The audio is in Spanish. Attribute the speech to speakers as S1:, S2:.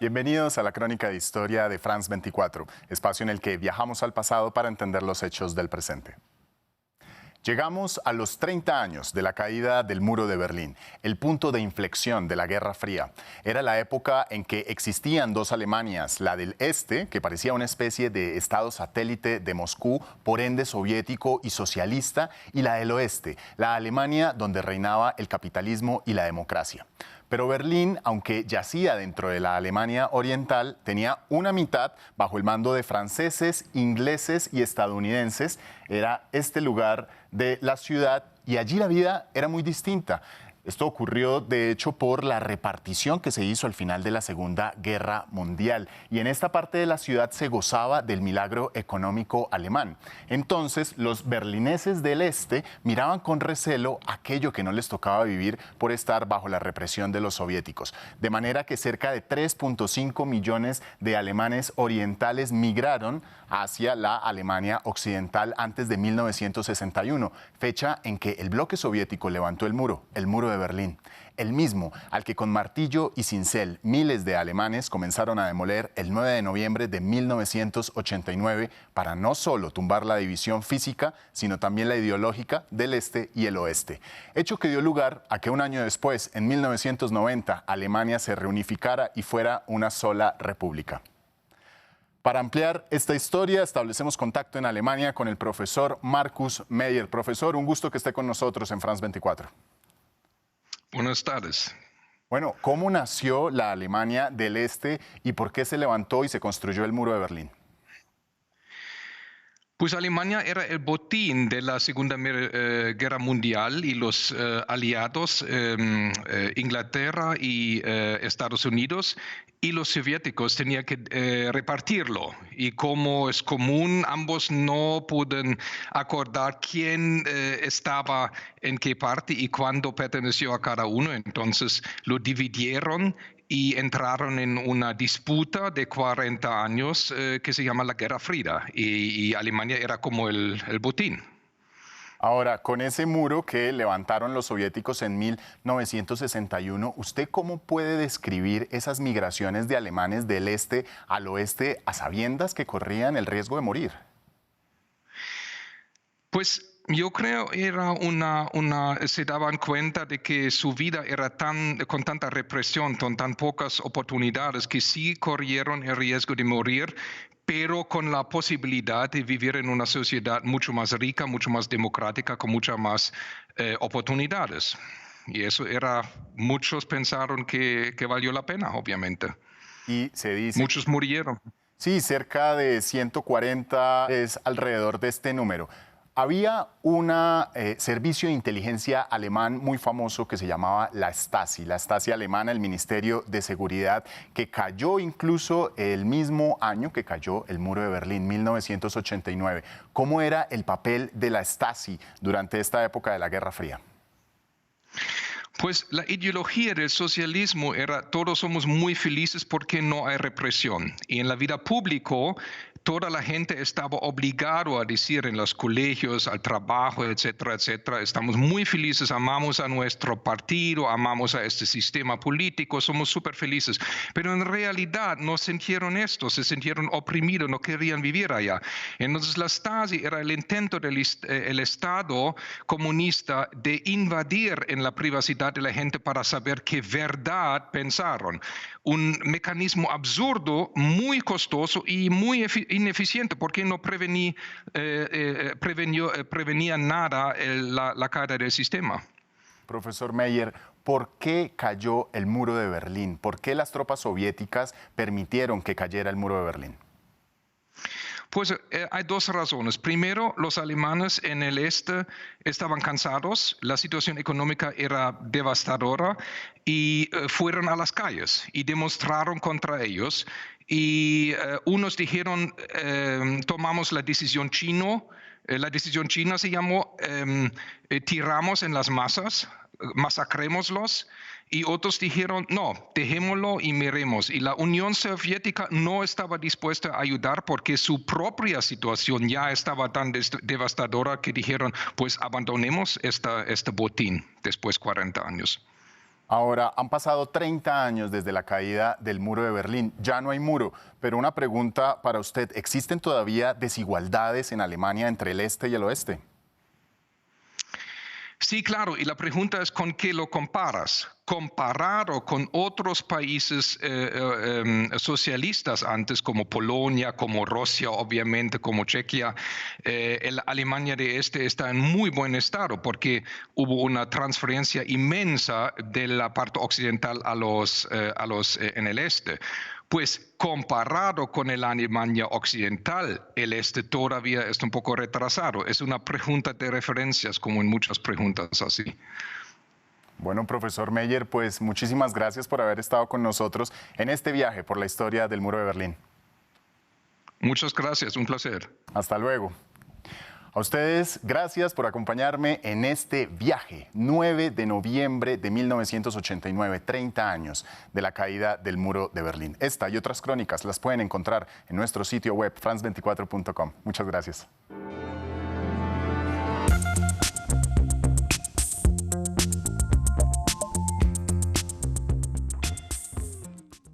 S1: Bienvenidos a la Crónica de Historia de France 24, espacio en el que viajamos al pasado para entender los hechos del presente. Llegamos a los 30 años de la caída del Muro de Berlín, el punto de inflexión de la Guerra Fría. Era la época en que existían dos Alemanias, la del Este, que parecía una especie de estado satélite de Moscú, por ende soviético y socialista, y la del Oeste, la Alemania donde reinaba el capitalismo y la democracia. Pero Berlín, aunque yacía dentro de la Alemania oriental, tenía una mitad bajo el mando de franceses, ingleses y estadounidenses. Era este lugar de la ciudad y allí la vida era muy distinta. Esto ocurrió, de hecho, por la repartición que se hizo al final de la Segunda Guerra Mundial. Y en esta parte de la ciudad se gozaba del milagro económico alemán. Entonces, los berlineses del este miraban con recelo aquello que no les tocaba vivir por estar bajo la represión de los soviéticos. De manera que cerca de 3.5 millones de alemanes orientales migraron hacia la Alemania occidental antes de 1961, fecha en que el bloque soviético levantó el muro de Berlín, el mismo al que con martillo y cincel miles de alemanes comenzaron a demoler el 9 de noviembre de 1989 para no solo tumbar la división física, sino también la ideológica del este y el oeste. Hecho que dio lugar a que un año después, en 1990, Alemania se reunificara y fuera una sola república. Para ampliar esta historia, establecemos contacto en Alemania con el profesor Markus Meyer. Profesor, un gusto que esté con nosotros en France 24.
S2: Buenas tardes.
S1: Bueno, ¿cómo nació la Alemania del Este y por qué se levantó y se construyó el Muro de Berlín?
S2: Pues Alemania era el botín de la Segunda Guerra Mundial y los aliados, Inglaterra y Estados Unidos, y los soviéticos tenían que repartirlo. Y como es común, ambos no pueden acordar quién estaba en qué parte y cuándo perteneció a cada uno. Entonces lo dividieron y entraron en una disputa de 40 años que se llama la Guerra Fría, y Alemania era como el botín.
S1: Ahora, con ese muro que levantaron los soviéticos en 1961, ¿usted cómo puede describir esas migraciones de alemanes del este al oeste a sabiendas que corrían el riesgo de morir?
S2: Pues yo creo era se daban cuenta de que su vida era con tanta represión, con tan pocas oportunidades, que sí corrieron el riesgo de morir, pero con la posibilidad de vivir en una sociedad mucho más rica, mucho más democrática, con muchas más oportunidades. Y eso muchos pensaron que valió la pena, obviamente.
S1: Y se dice...
S2: Muchos murieron.
S1: Sí, cerca de 140 es alrededor de este número. Había un servicio de inteligencia alemán muy famoso que se llamaba la Stasi alemana, el Ministerio de Seguridad, que cayó incluso el mismo año que cayó el Muro de Berlín, 1989. ¿Cómo era el papel de la Stasi durante esta época de la Guerra Fría?
S2: Pues la ideología del socialismo era todos somos muy felices porque no hay represión. Y en la vida pública toda la gente estaba obligada a decir en los colegios, al trabajo, etcétera, etcétera, estamos muy felices, amamos a nuestro partido, amamos a este sistema político, somos súper felices. Pero en realidad no sintieron esto, se sintieron oprimidos, no querían vivir allá. Entonces la Stasi era el intento del Estado comunista de invadir en la privacidad de la gente para saber qué verdad pensaron. Un mecanismo absurdo, muy costoso y muy ineficiente, porque no prevenía nada la caída del sistema.
S1: Profesor Meyer, ¿por qué cayó el Muro de Berlín? ¿Por qué las tropas soviéticas permitieron que cayera el Muro de Berlín?
S2: Pues hay dos razones. Primero, los alemanes en el este estaban cansados, la situación económica era devastadora y fueron a las calles y demostraron contra ellos. Y unos dijeron, tomamos la decisión china. La decisión china se llamó tiramos en las masas, masacrémoslos. Y otros dijeron, no, dejémoslo y miremos. Y la Unión Soviética no estaba dispuesta a ayudar porque su propia situación ya estaba tan devastadora que dijeron, pues abandonemos este botín después de 40 años.
S1: Ahora, han pasado 30 años desde la caída del muro de Berlín. Ya no hay muro, pero una pregunta para usted. ¿Existen todavía desigualdades en Alemania entre el este y el oeste?
S2: Sí, claro, y la pregunta es ¿con qué lo comparas? Comparado con otros países socialistas antes, como Polonia, como Rusia, obviamente, como Chequia, la Alemania de Este está en muy buen estado porque hubo una transferencia inmensa de la parte occidental a los en el este. Pues comparado con el Alemania occidental, el este todavía está un poco retrasado. Es una pregunta de referencias, como en muchas preguntas así.
S1: Bueno, profesor Meyer, pues muchísimas gracias por haber estado con nosotros en este viaje por la historia del Muro de Berlín.
S2: Muchas gracias, un placer.
S1: Hasta luego. A ustedes, gracias por acompañarme en este viaje, 9 de noviembre de 1989, 30 años de la caída del Muro de Berlín. Esta y otras crónicas las pueden encontrar en nuestro sitio web france24.com. Muchas gracias.